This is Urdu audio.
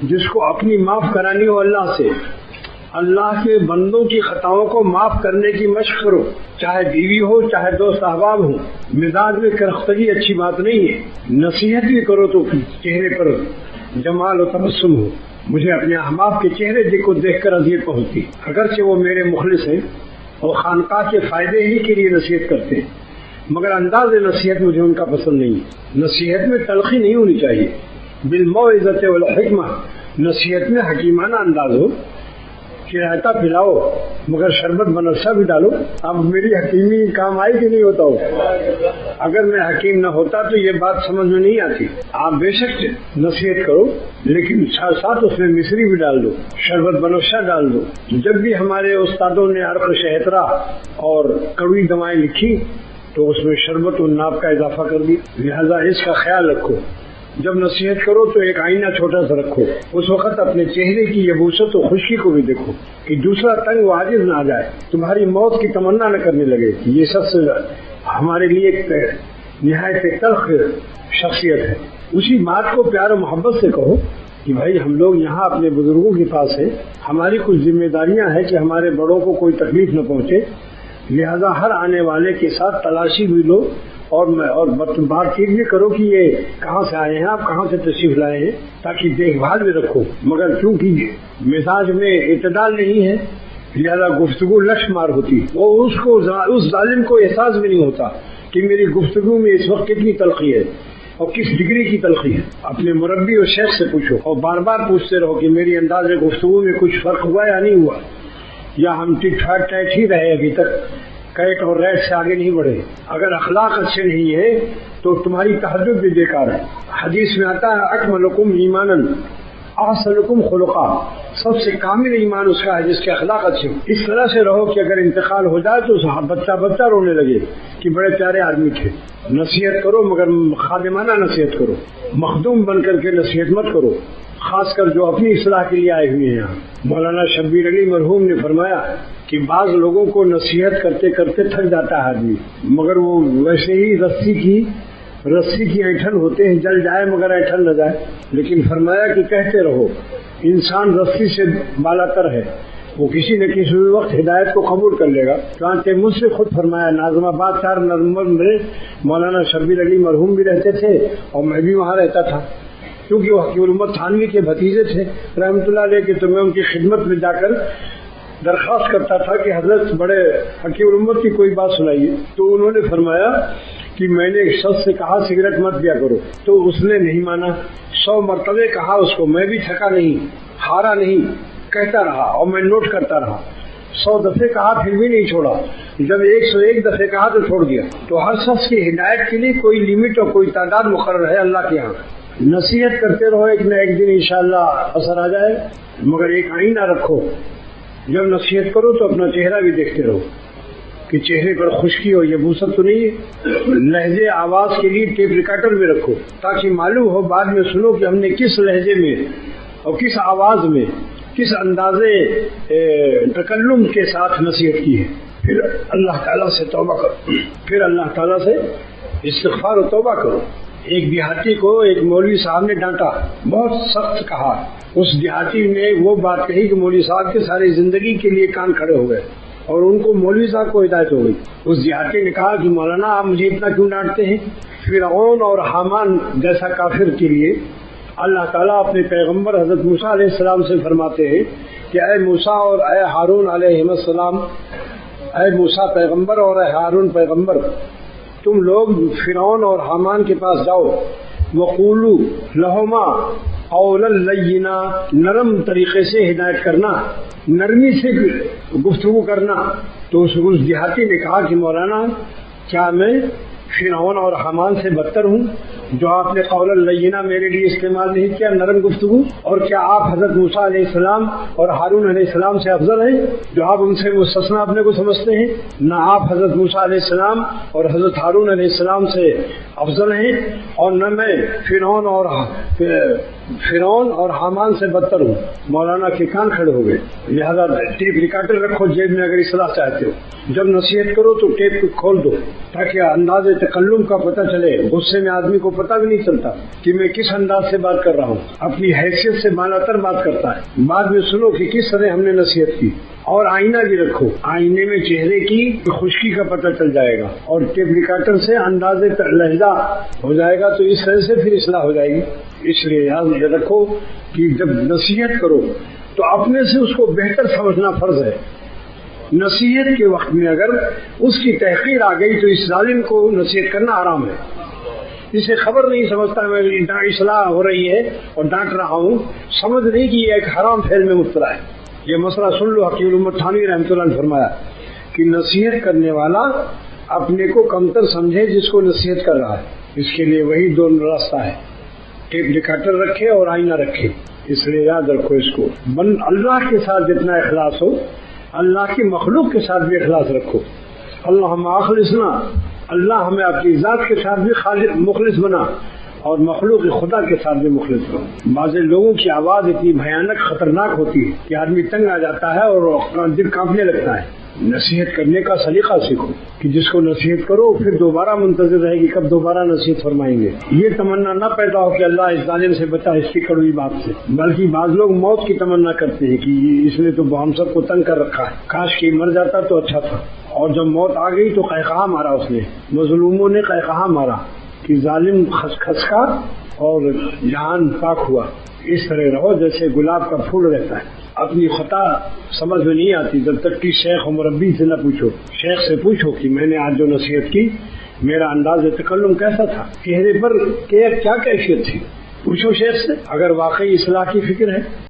جس کو اپنی معاف کرانی ہو اللہ سے، اللہ کے بندوں کی خطاؤں کو معاف کرنے کی مشق کرو، چاہے بیوی ہو چاہے دوست احباب ہو۔ مزاج میں کرختگی اچھی بات نہیں ہے، نصیحت بھی کرو تو چہرے پر جمال و تبسم ہو۔ مجھے اپنے احباب کے چہرے کو دیکھ کر اذیت پہنچتی، اگرچہ وہ میرے مخلص ہیں اور خانقاہ کے فائدے ہی کے لیے نصیحت کرتے ہیں، مگر انداز نصیحت مجھے ان کا پسند نہیں ہے۔ نصیحت میں تلخی نہیں ہونی چاہیے، بالموعظۃ والحکمہ، نصیحت میں حکیمانہ انداز ہو کہ رائتا پلاؤ مگر شربت بنفشہ بھی ڈالو۔ اب میری حکیمی کام آئی کہ نہیں ہوتا ہو؟ اگر میں حکیم نہ ہوتا تو یہ بات سمجھ میں نہیں آتی۔ آپ بے شک نصیحت کرو لیکن ساتھ ساتھ اس میں مصری بھی ڈال دو، شربت بنفشہ ڈال دو۔ جب بھی ہمارے استادوں نے عرق شہترا اور کڑوی دوائیں لکھی تو اس میں شربت اور ناب کا اضافہ کر دیا، لہذا اس کا خیال رکھو۔ جب نصیحت کرو تو ایک آئینہ چھوٹا سا رکھو، اس وقت اپنے چہرے کی یبوست و خشکی کو بھی دیکھو کہ دوسرا تنگ و عاجز نہ آ جائے، تمہاری موت کی تمنا نہ کرنے لگے۔ یہ سب سے ہمارے لیے ایک نہایت تلخ شخصیت ہے۔ اسی بات کو پیار و محبت سے کہو کہ بھائی ہم لوگ یہاں اپنے بزرگوں کے پاس ہیں، ہماری کچھ ذمہ داریاں ہیں کہ ہمارے بڑوں کو کوئی تکلیف نہ پہنچے، لہذا ہر آنے والے کے ساتھ تلاشی بھی لو اور بات چیت بھی کرو کہ یہ کہاں سے آئے ہیں، آپ کہاں سے تشریف لائے ہیں، تاکہ دیکھ بھال بھی رکھو۔ مگر کیونکہ مزاج میں اعتدال نہیں ہے لہذا گفتگو لش مار ہوتی، اور اس ظالم کو احساس بھی نہیں ہوتا کہ میری گفتگو میں اس وقت کتنی تلخی ہے اور کس ڈگری کی تلخی ہے۔ اپنے مربی اور شیخ سے پوچھو اور بار بار پوچھتے رہو کہ میری انداز گفتگو میں کچھ فرق ہوا یا نہیں ہوا، یا ہم ٹک ٹھاک ٹائٹ ہی رہے ابھی تک، کیٹ اور ریٹ سے آگے نہیں بڑھے۔ اگر اخلاق اچھے نہیں ہے تو تمہاری تہجد بھی بیکار ہے۔ حدیث میں آتا ہے اکملکم ایمانا احسنکم خلقا، سب سے کامل ایمان اس کا ہے جس کے اخلاق اچھے۔ اس طرح سے رہو کہ اگر انتقال ہو جائے تو بچہ رونے لگے کہ بڑے پیارے آدمی تھے۔ نصیحت کرو مگر خادمانہ نصیحت کرو، مخدوم بن کر کے نصیحت مت کرو، خاص کر جو اپنی اصلاح کے لیے آئے ہوئے ہیں۔ یہاں مولانا شبیر علی مرحوم نے فرمایا کہ بعض لوگوں کو نصیحت کرتے کرتے تھک جاتا ہے آدمی، مگر وہ ویسے ہی رسی کی ایٹھن ہوتے ہیں، جل جائے مگر ایٹھن نہ جائے۔ لیکن فرمایا کہ کہتے رہو، انسان رسی سے بالا تر ہے، وہ کسی نہ کسی وقت ہدایت کو قبول کر لے گا۔ چنانچہ مجھ سے خود فرمایا، ناظم آباد 4 نومبر میں مولانا شبیر علی مرحوم بھی رہتے تھے اور میں بھی وہاں رہتا تھا، کیونکہ وہ حکیم الامت تھانوی کے بھتیجے تھے رحمۃ اللہ علیہ کے، تو میں ان کی خدمت میں جا کر درخواست کرتا تھا کہ حضرت بڑے حکیم الامت کی کوئی بات سنائیے۔ تو انہوں نے فرمایا کہ میں نے ایک شخص سے کہا سگریٹ مت پیا کرو، تو اس نے نہیں مانا، 100 مرتبہ کہا اس کو، میں بھی تھکا نہیں، ہارا نہیں، کہتا رہا اور میں نوٹ کرتا رہا، 100 دفعے کہا پھر بھی نہیں چھوڑا، جب 101 دفعے کہا تو چھوڑ دیا۔ تو ہر شخص کی ہدایت کے لیے کوئی لمٹ اور کوئی تعداد مقرر ہے اللہ کے یہاں۔ نصیحت کرتے رہو، ایک نہ ایک دن انشاءاللہ اثر آ جائے، مگر ایک آئینہ رکھو، جب نصیحت کرو تو اپنا چہرہ بھی دیکھتے رہو کہ چہرے پر خشکی اور یبوست تو نہیں ہے۔ لہجے آواز کے لیے ٹیپ ریکارڈر بھی رکھو تاکہ معلوم ہو بعد میں سنو کہ ہم نے کس لہجے میں اور کس آواز میں کس اندازے تکلم کے ساتھ نصیحت کی ہے۔ پھر اللہ تعالیٰ سے توبہ کرو، پھر اللہ تعالیٰ سے استغفار و توبہ کرو۔ ایک دیہاتی کو ایک مولوی صاحب نے ڈانٹا، بہت سخت کہا، اس دیہاتی نے وہ بات کہی کہ مولوی صاحب کے ساری زندگی کے لیے کان کھڑے ہو گئے اور ان کو مولوی صاحب کو ہدایت ہو گئی۔ اس دیہاتی نے کہا کہ مولانا آپ مجھے اتنا کیوں ڈانٹتے ہیں؟ فرعون اور حامان جیسا کافر کے لیے اللہ تعالیٰ اپنے پیغمبر حضرت موسیٰ علیہ السلام سے فرماتے ہیں کہ اے موسیٰ اور اے ہارون علیہ السلام، اے موسیٰ پیغمبر اور اے ہارون پیغمبر، تم لوگ فرعون اور حامان کے پاس جاؤ، وقولوا لہما قولا لینا، نرم طریقے سے ہدایت کرنا، نرمی سے گفتگو کرنا۔ تو اس دیہاتی نے کہا کہ مولانا کیا میں فرعون اور حامان سے بدتر ہوں جو آپ نے قول لینا میرے لیے استعمال نہیں کیا، نرم گفتگو؟ اور کیا آپ حضرت موسیٰ علیہ السلام اور ہارون علیہ السلام سے افضل ہیں جو آپ ان سے مستثنا اپنے کو سمجھتے ہیں؟ نہ آپ حضرت موسیٰ علیہ السلام اور حضرت ہارون علیہ السلام سے افضل ہیں، اور نہ میں فرعون اور فرعون اور حامان سے بدتر ہوں۔ مولانا کے کان کھڑے ہو گئے، لہذا ٹیپ ریکارڈر رکھو جیب میں اگر اصلاح چاہتے ہو، جب نصیحت کرو تو ٹیپ کو کھول دو تاکہ انداز تکلم کا پتہ چلے۔ غصے میں آدمی کو پتہ بھی نہیں چلتا کہ میں کس انداز سے بات کر رہا ہوں، اپنی حیثیت سے بالا تر بات کرتا ہے۔ بعد میں سنو کہ کس طرح ہم نے نصیحت کی، اور آئینہ بھی رکھو، آئینے میں چہرے کی خشکی کا پتہ چل جائے گا اور ٹیپ ریکارڈر سے انداز لہجہ ہو جائے گا، تو اس طرح سے پھر اصلاح ہو جائے گی۔ اس لیے یاد رکھو کہ جب نصیحت کرو تو اپنے سے اس کو بہتر سمجھنا فرض ہے۔ نصیحت کے وقت میں اگر اس کی تحقیر آ گئی تو اس ظالم کو نصیحت کرنا حرام ہے۔ اسے خبر نہیں سمجھتا میں اصلاح ہو رہی ہے اور ڈانٹ رہا ہوں، سمجھ نہیں کہ یہ ایک حرام فعل میں مبتلا ہے۔ یہ مسئلہ سن لو، حکیم الامت تھانوی رحمۃ اللہ نے فرمایا کہ نصیحت کرنے والا اپنے کو کمتر سمجھے جس کو نصیحت کر رہا ہے۔ اس کے لیے وہی دو راستہ ہے، ٹیپ ریکارڈر رکھے اور آئینہ رکھے۔ اس لیے یاد رکھو اس کو، اللہ کے ساتھ جتنا اخلاص ہو اللہ کی مخلوق کے ساتھ بھی اخلاص رکھو۔ اللہم اخلصنا، اللہ ہمیں اپنی ذات کے ساتھ بھی مخلص بنا اور مخلوق خدا کے ساتھ بھی مخلص بنا۔ بعض لوگوں کی آواز اتنی بھیانک خطرناک ہوتی ہے کہ آدمی تنگ آ جاتا ہے اور دل کانپنے لگتا ہے۔ نصیحت کرنے کا سلیقہ سیکھو کہ جس کو نصیحت کرو پھر دوبارہ منتظر رہے گی کب دوبارہ نصیحت فرمائیں گے۔ یہ تمنا نہ پیدا ہو کہ اللہ اس ظالم سے بچا اس کی کڑوی بات سے، بلکہ بعض لوگ موت کی تمنا کرتے ہیں کہ اس نے تو ہم سب کو تنگ کر رکھا ہے، کاش کہ مر جاتا تو اچھا تھا۔ اور جب موت آ گئی تو قہقہا مارا اس نے، مظلوموں نے قہقہا مارا کہ ظالم خسکا اور جہان پاک ہوا۔ اس طرح رہو جیسے گلاب کا پھول رہتا ہے۔ اپنی خطا سمجھ میں نہیں آتی جب تک کہ شیخ و مربی سے نہ پوچھو۔ شیخ سے پوچھو کہ میں نے آج جو نصیحت کی میرا انداز تکلم کیسا تھا، چہرے پر کیا کیفیت تھی، پوچھو شیخ سے اگر واقعی اصلاح کی فکر ہے۔